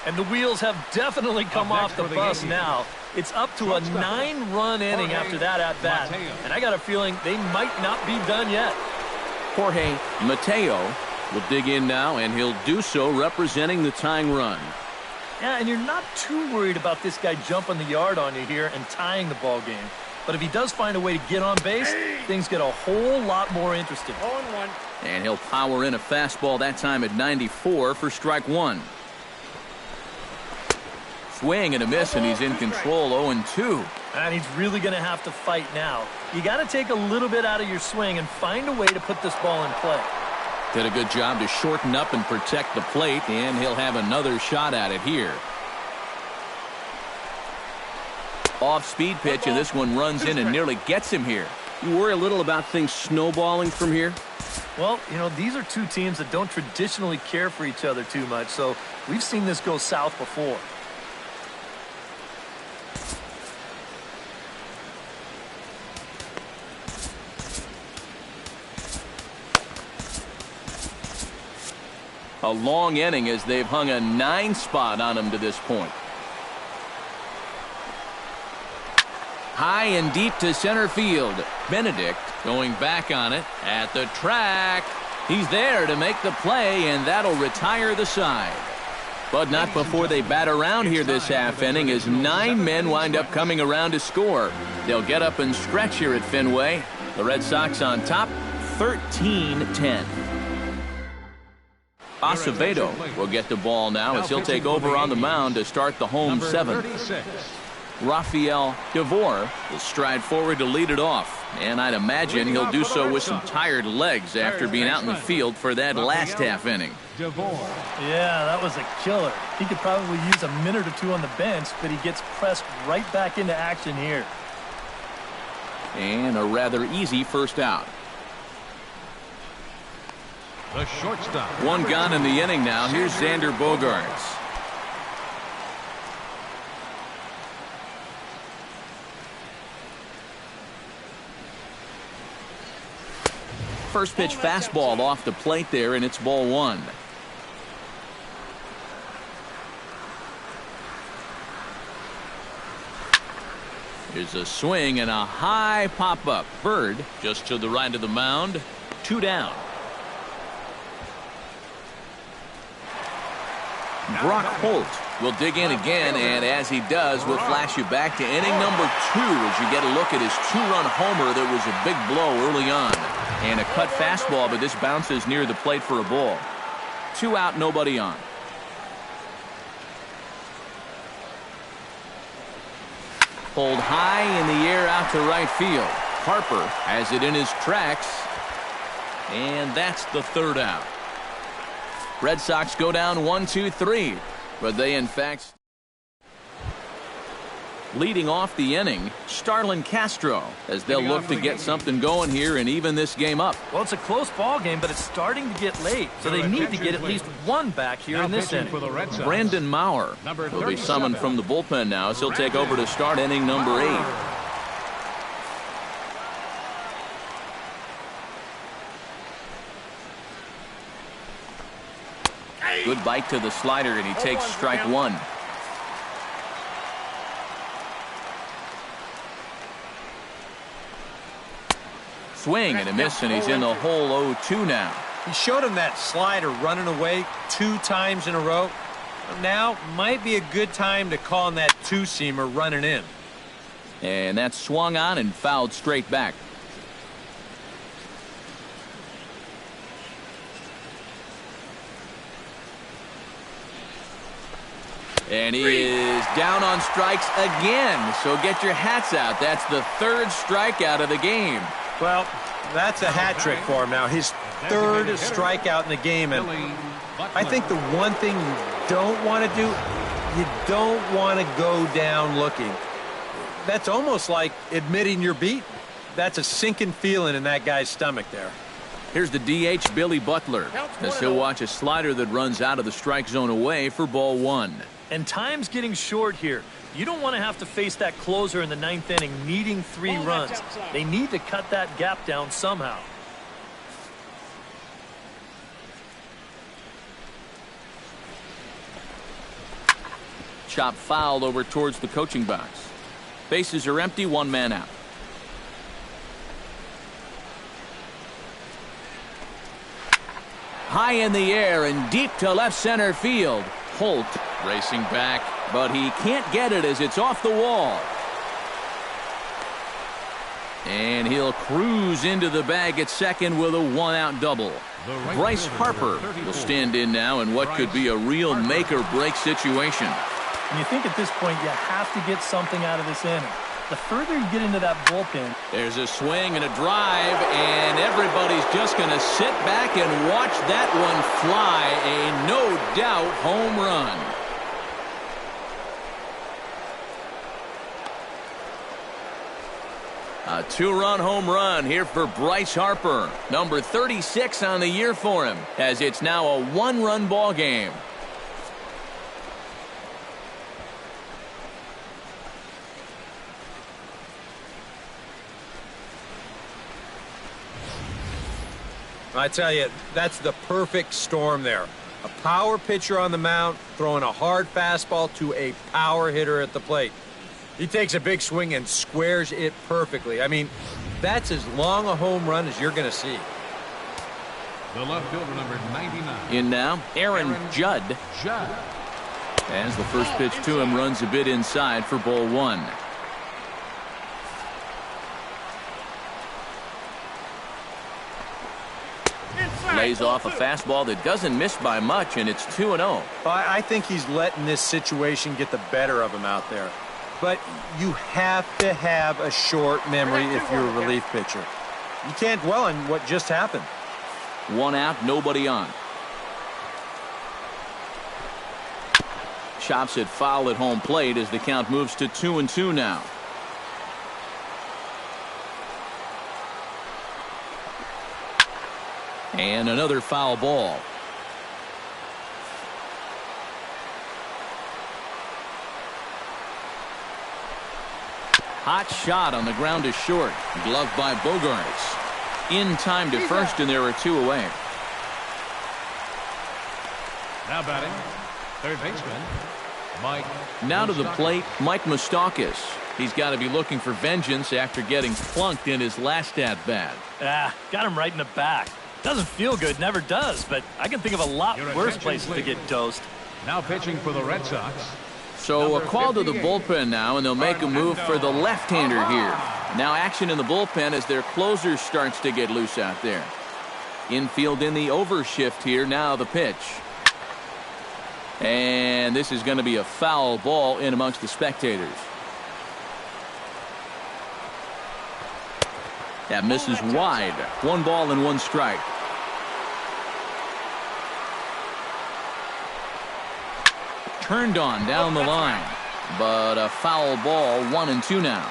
And the wheels have definitely come off the bus now. It's up to a 9-run inning after that at-bat. And I got a feeling they might not be done yet.
Jorge Mateo will dig in now, and he'll do so representing the tying run.
Yeah, and you're not too worried about this guy jumping the yard on you here and tying the ball game. But if he does find a way to get on base, things get a whole lot more interesting.
0-1.
And he'll power in a fastball that time at 94 for strike 1. Swing and a miss, and he's in control 0-2.
And he's really going to have to fight now. You got to take a little bit out of your swing and find a way to put this ball in play.
Did a good job to shorten up and protect the plate, and he'll have another shot at it here. Off-speed pitch, and this one runs in and nearly gets him here. You worry a little about things snowballing from here?
Well, you know, these are two teams that don't traditionally care for each other too much, so we've seen this go south before.
A long inning as they've hung a 9 spot on him to this point. High and deep to center field. Benedict going back on it at the track. He's there to make the play, and that'll retire the side. But not before they bat around here this half inning as 9 men wind up coming around to score. They'll get up and stretch here at Fenway. The Red Sox on top, 13-10. Acevedo will get the ball now as he'll take over on the mound to start the home 7th. Rafael Devore will stride forward to lead it off, and I'd imagine he'll do so with some tired legs after being out in the field for that last half inning.
Yeah, that was a killer. He could probably use a minute or 2 on the bench, but he gets pressed right back into action here.
And a rather easy first out.
The shortstop.
1 gone in the inning now. Here's Xander Bogaerts. First pitch fastball off the plate there, and it's ball 1. Here's a swing and a high pop-up. Bird just to the right of the mound. 2 down. Brock Holt will dig in again, and as he does, we'll flash you back to inning number 2 as you get a look at his 2-run homer that was a big blow early on. And a cut fastball, but this bounces near the plate for a ball. 2 out, nobody on. Pulled high in the air out to right field. Harper has it in his tracks, and that's the 3rd out. Red Sox go down 1-2-3, but they in fact leading off the inning, Starlin Castro, as they'll look to get something going here and even this game up.
Well, it's a close ball game, but it's starting to get late, so they need to get at least 1 back here in this inning.
Brandon Maurer will be summoned from the bullpen now as he'll take over to start inning number 8. Good bite to the slider, and he takes strike 1. Swing and a miss, and he's in the hole 0-2 now.
He showed him that slider running away 2 times in a row. Now might be a good time to call on that 2-seamer running in.
And that swung on and fouled straight back. And he is down on strikes again. So get your hats out. That's the 3rd strikeout of the game.
Well, that's a hat trick for him now. His 3rd strikeout in the game. And I think the one thing you don't want to do, you don't want to go down looking. That's almost like admitting you're beaten.
That's a sinking feeling in that guy's stomach there.
Here's the DH, Billy Butler, as he'll watch a slider that runs out of the strike zone away for ball 1.
And time's getting short here. You don't want to have to face that closer in the 9th inning needing 3 runs. They need to cut that gap down somehow.
Chop foul over towards the coaching box. Bases are empty, 1 man out. High in the air and deep to left center field. Holt racing back, but he can't get it as it's off the wall. And he'll cruise into the bag at second with a 1-out double. Bryce Harper will stand in now in what could be a real make-or-break situation.
And you think at this point you have to get something out of this inning. The further you get into that bullpen.
There's a swing and a drive, and everybody's just going to sit back and watch that one fly. A no-doubt home run. A 2-run home run here for Bryce Harper. Number 36 on the year for him, as it's now a 1-run ball game.
I tell you, that's the perfect storm there. A power pitcher on the mound throwing a hard fastball to a power hitter at the plate. He takes a big swing and squares it perfectly. I mean, that's as long a home run as you're going to see.
The left fielder, number 99.
In now, Aaron Judd. As the first pitch to him runs a bit inside for ball 1. Lays off a fastball that doesn't miss by much, and it's 2-0.
I think he's letting this situation get the better of him out there. But you have to have a short memory if you're a relief pitcher. You can't dwell on what just happened.
1 out, nobody on. Chops it foul at home plate as the count moves to 2-2 now. And another foul ball. Hot shot on the ground is short. Gloved by Bogaerts. In time to first, and there are 2 away.
Now batting, third baseman, Mike.
Now to the plate, Mike Moustakas. He's got to be looking for vengeance after getting plunked in his last at-bat.
Got him right in the back. Doesn't feel good, never does, but I can think of a lot worse places to get dosed.
Now pitching for the Red Sox.
So a call to the bullpen now, and they'll make a move for the left-hander here. Now action in the bullpen as their closer starts to get loose out there. Infield in the overshift here. Now the pitch. And this is going to be a foul ball in amongst the spectators. That misses wide. 1 ball and 1 strike. Turned on down the line, but a foul ball. 1-2 now.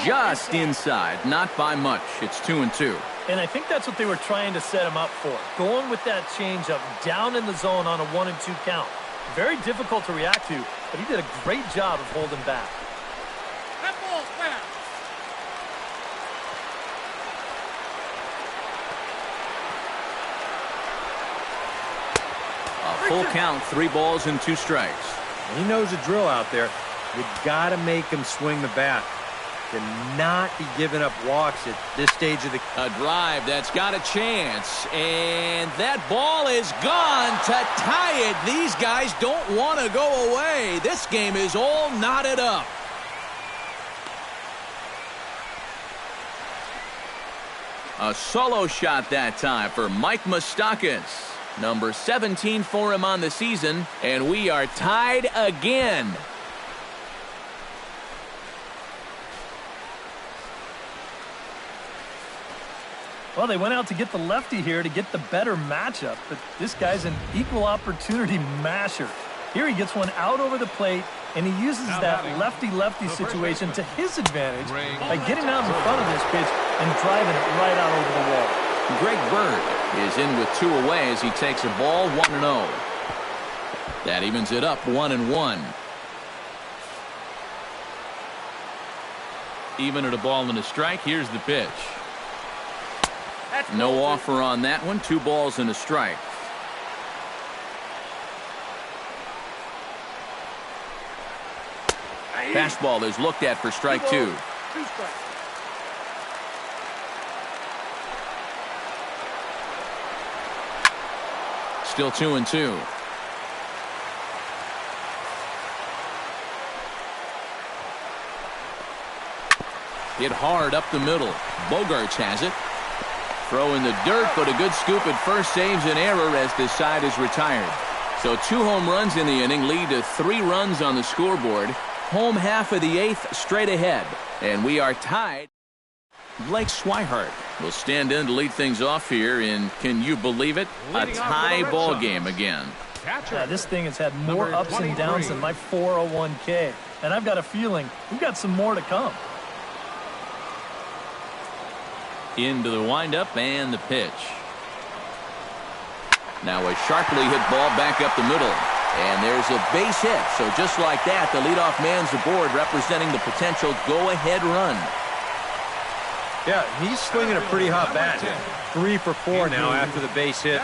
Just inside, not by much. It's 2-2.
And I think that's what they were trying to set him up for. Going with that changeup down in the zone on a 1-2 count. Very difficult to react to, but he did a great job of holding back.
A full count, 3 balls and 2 strikes.
He knows the drill out there. You got to make him swing the bat. Cannot be giving up walks at this stage of the...
A drive that's got a chance, and that ball is gone to tie it. These guys don't want to go away. This game is all knotted up. A solo shot that time for Mike Moustakas. Number 17 for him on the season, and we are tied again.
Well, they went out to get the lefty here to get the better matchup, but this guy's an equal opportunity masher. Here he gets one out over the plate, and he uses that lefty-lefty situation to his advantage by getting out in front of this pitch and driving it right out over the wall.
Greg Bird is in with 2 away as he takes a ball 1-0. That evens it up 1-1. Even at a ball and a strike. Here's the pitch. No offer on that one. 2 balls and a strike. Fastball is looked at for strike 2.
2 strikes.
Still 2-2. Hit hard up the middle. Bogaerts has it. Throw in the dirt, but a good scoop at first saves an error as this side is retired. So 2 home runs in the inning lead to 3 runs on the scoreboard. Home half of the 8th straight ahead. And we are tied. Blake Swihart will stand in to lead things off here in, can you believe it, a tie ball game again.
Yeah, this thing has had more ups and downs than my 401k. And I've got a feeling we've got some more to come.
Into the windup and the pitch. Now a sharply hit ball back up the middle. And there's a base hit. So just like that, the leadoff man's aboard, representing the potential go-ahead run.
Yeah, he's swinging a pretty hot bat. 3 for 4 now after the base hit.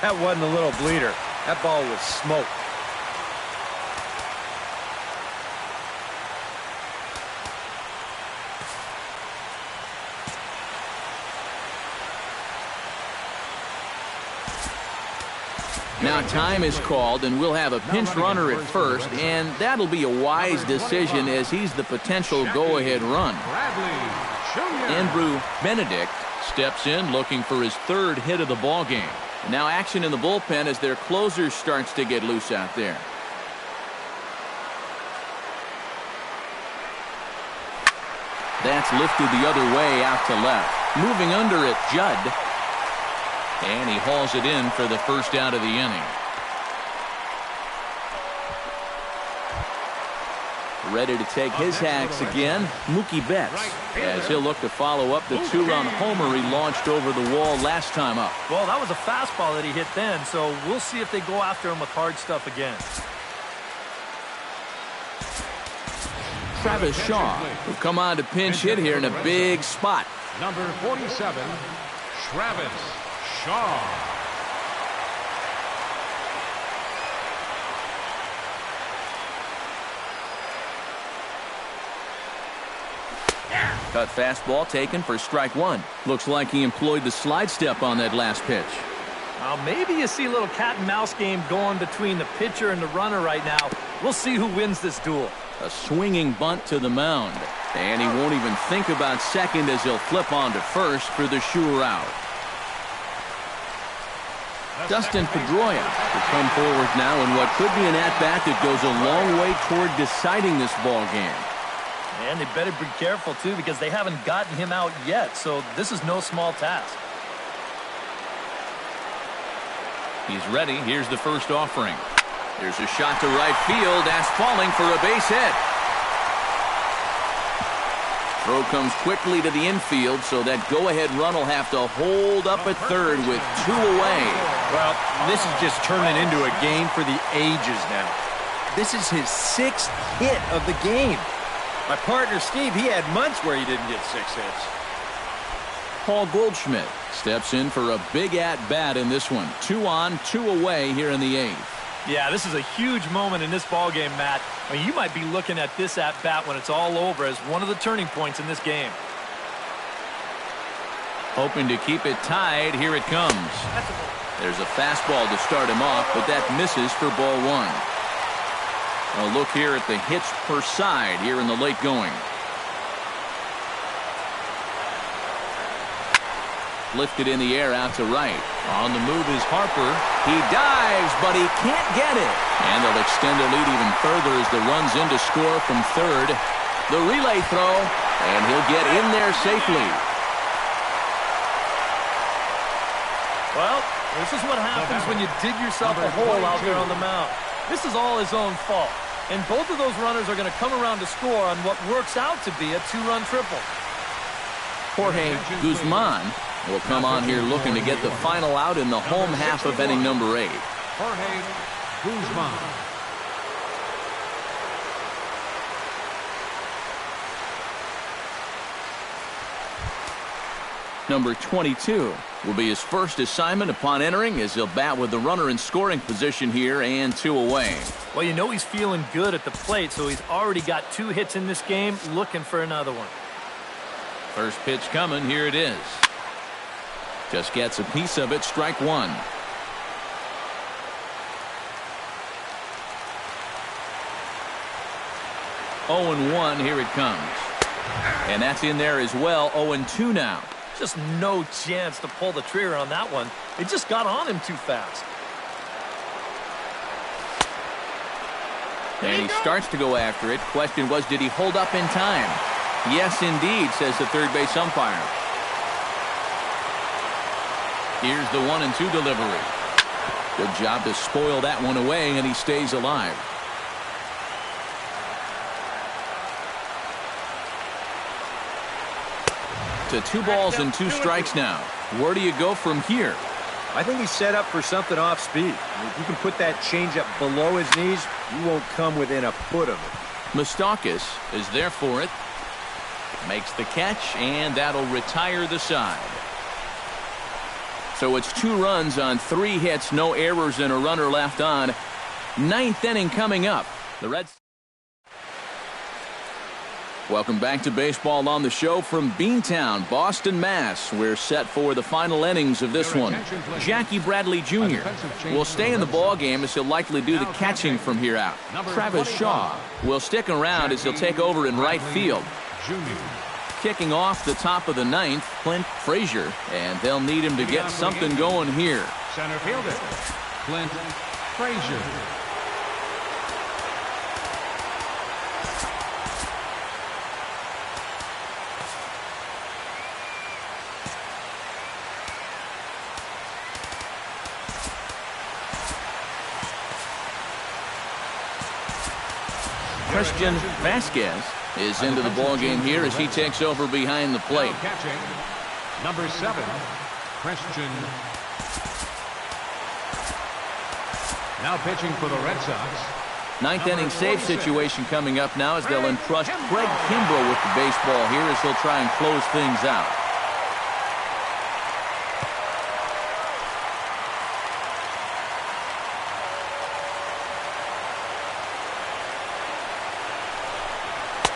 That wasn't a little bleeder. That ball was smoked.
Now time is called, and we'll have a pinch runner at first, and that'll be a wise decision as he's the potential go-ahead run. Andrew Benedict steps in looking for his 3rd hit of the ball game. Now action in the bullpen as their closer starts to get loose out there. That's lifted the other way out to left. Moving under it, Judd. And he hauls it in for the first out of the inning. Ready to take his hacks again, Mookie Betts, as he'll look to follow up the 2-run homer he launched over the wall last time up.
Well, that was a fastball that he hit then, so we'll see if they go after him with hard stuff again.
Travis Shaw will come on to pinch hit here in a big spot.
Number 47, Travis Shaw.
Cut fastball taken for strike 1. Looks like he employed the slide step on that last pitch.
Maybe you see a little cat and mouse game going between the pitcher and the runner right now. We'll see who wins this duel.
A swinging bunt to the mound. And he won't even think about second as he'll flip on to first for the sure out. Dustin Pedroia will come forward now in what could be an at-bat that goes a long way toward deciding this ball game.
And they better be careful, too, because they haven't gotten him out yet, so this is no small task.
He's ready. Here's the first offering. There's a shot to right field. That's falling for a base hit. Throw comes quickly to the infield, so that go-ahead run will have to hold up at third with 2 away.
Well, this is just turning into a game for the ages now. This is his 6th hit of the game. My partner, Steve, he had months where he didn't get 6 hits.
Paul Goldschmidt steps in for a big at-bat in this one. 2 on, 2 away here in the 8th.
Yeah, this is a huge moment in this ballgame, Matt. I mean, you might be looking at this at-bat when it's all over as one of the turning points in this game.
Hoping to keep it tied. Here it comes. There's a fastball to start him off, but that misses for ball 1. A look here at the hits per side here in the late going. Lifted in the air out to right. On the move is Harper. He dives, but he can't get it. And they'll extend their lead even further as the run's in to score from third. The relay throw, and he'll get in there safely.
Well, this is what happens when you dig yourself a hole out there on the mound. This is all his own fault. And both of those runners are going to come around to score on what works out to be a two-run triple.
Jorge Guzman will come on here looking to get the final out in the home half of inning number 8.
Jorge Guzman.
Number 22 will be his first assignment upon entering, as he'll bat with the runner in scoring position here and 2 away.
Well, you know he's feeling good at the plate, so he's already got 2 hits in this game, looking for another one.
First pitch coming. Here it is. Just gets a piece of it. Strike 1. Oh and 1. Here it comes. And that's in there as well. 0 and 2 now.
Just no chance to pull the trigger on that one. It just got on him too fast.
And he starts to go after it. Question was, did he hold up in time? Yes, indeed, says the third base umpire. Here's the 1 and 2 delivery. Good job to spoil that one away, and he stays alive. To 2 balls and 2 strikes now. Where do you go from here?
I think he's set up for something off speed. If you can put that changeup below his knees, you won't come within a foot of it.
Moustakas is there for it. Makes the catch, and that'll retire the side. So it's 2 runs on 3 hits, no errors, and a runner left on. 9th inning coming up. The Reds. Welcome back to Baseball on the Show from Beantown, Boston, Mass. We're set for the final innings of this one. Jackie Bradley Jr. will stay in the ballgame, as he'll likely do the catching from here out. Travis Shaw will stick around as he'll take over in right field. Kicking off the top of the 9th, Clint Frazier, and they'll need him to get something going here.
Center fielder, Clint Frazier.
Christian Vasquez is into the ballgame here as he takes over behind the plate.
Now catching, number 7, Christian. Now pitching for the Red Sox.
9th inning save situation coming up now, as they'll entrust Craig Kimbrel with the baseball here as he'll try and close things out.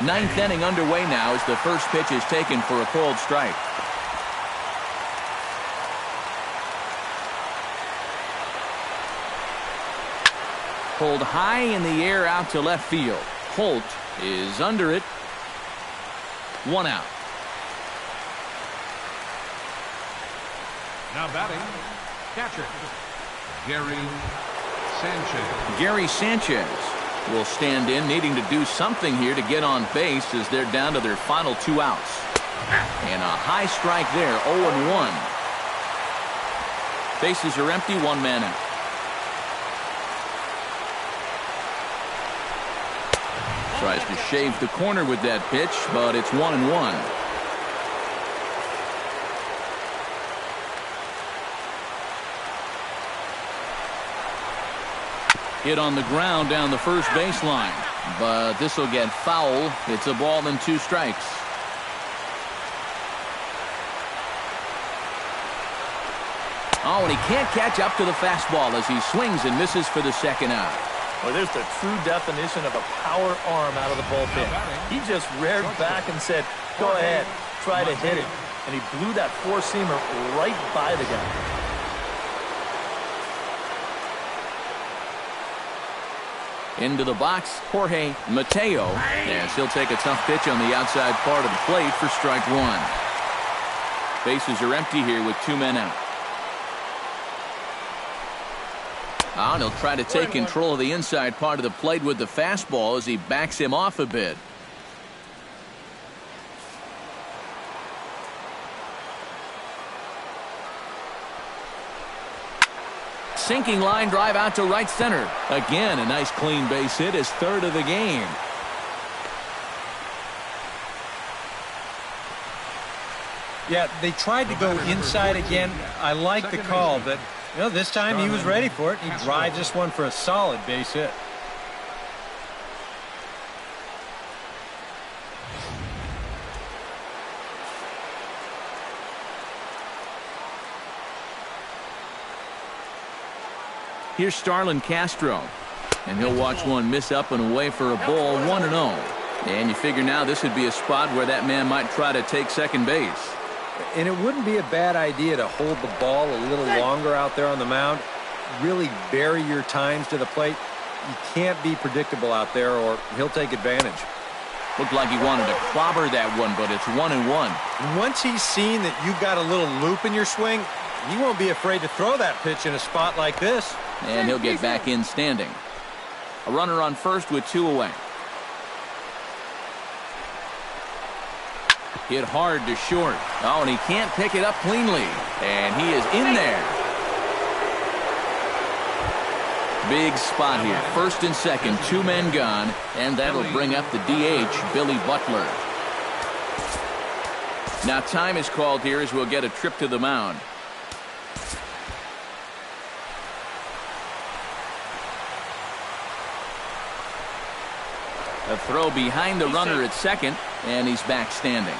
Ninth inning underway now as the first pitch is taken for a called strike. Pulled high in the air out to left field. Holt is under it. 1 out.
Now batting, catcher, Gary Sanchez.
Gary Sanchez will stand in, needing to do something here to get on base as they're down to their final 2 outs. And a high strike there, 0-1. Bases are empty, 1 man out. Tries to shave the corner with that pitch, but it's 1-1. Hit on the ground down the first baseline, but this will get foul. It's a ball and 2 strikes. Oh, and he can't catch up to the fastball as he swings and misses for the 2nd out.
Well, there's the true definition of a power arm out of the bullpen. He just reared back and said, go ahead, try to hit it. And he blew that 4-seamer right by the guy.
Into the box, Jorge Mateo, as he'll take a tough pitch on the outside part of the plate for strike 1. Bases are empty here with 2 men out. And he'll try to take control of the inside part of the plate with the fastball as he backs him off a bit. sinking line drive out to right center. Again, a nice clean base hit, his third of the game.
Yeah, they tried to go inside again. I like the call, but this time he was ready for it. He drives this one for a solid base hit.
Here's Starlin Castro, and he'll watch one miss up and away for a ball, 1-0. And you figure now this would be a spot where that man might try to take second base.
And it wouldn't be a bad idea to hold the ball a little longer out there on the mound. Really vary your times to the plate. You can't be predictable out there or he'll take advantage.
Looked like he wanted to clobber that one, but it's 1-1.
Once he's seen that you've got a little loop in your swing, he won't be afraid to throw that pitch in a spot like this.
And he'll get back in standing. A runner on first with 2 away. Hit hard to short. Oh, and he can't pick it up cleanly. And he is in there. Big spot here. First and second, 2 men gone. And that'll bring up the DH, Billy Butler. Now time is called here as we'll get a trip to the mound. A throw behind the runner at second, and he's back standing.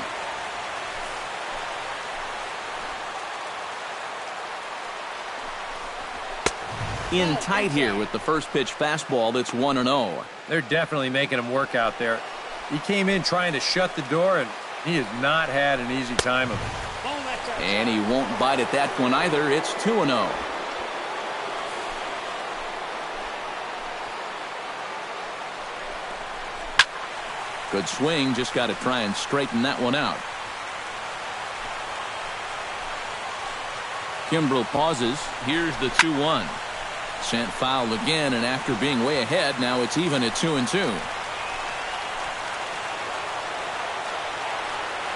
In tight here with the first pitch fastball. That's 1-0.
They're definitely making him work out there. He came in trying to shut the door, and he has not had an easy time of it.
And he won't bite at that one either. It's 2-0. Good swing, just got to try and straighten that one out. Kimbrel pauses. Here's the 2-1. Sent foul again, and after being way ahead, now it's even at 2-2.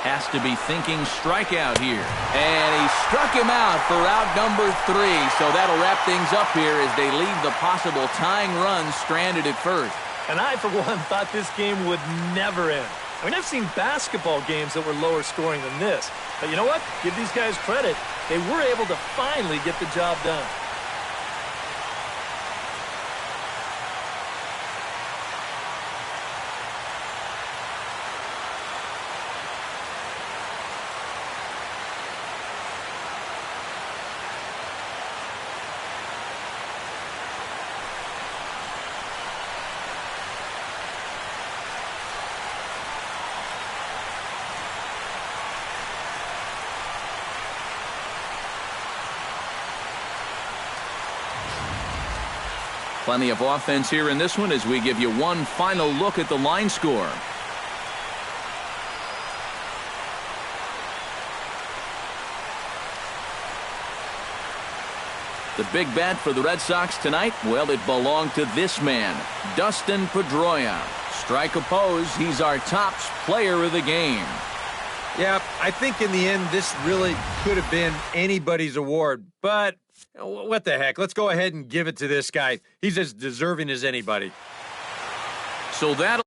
Has to be thinking strikeout here. And he struck him out for out number 3. So that'll wrap things up here as they leave the possible tying run stranded at first.
And I, for one, thought this game would never end. I mean, I've seen basketball games that were lower scoring than this. But you know what? Give these guys credit. They were able to finally get the job done.
Plenty of offense here in this one as we give you one final look at the line score. The big bat for the Red Sox tonight, well, it belonged to this man, Dustin Pedroia. Strike oppose, he's our top player of the game.
Yeah, I think in the end this really could have been anybody's award, but what the heck? Let's go ahead and give it to this guy. He's as deserving as anybody.
So that'll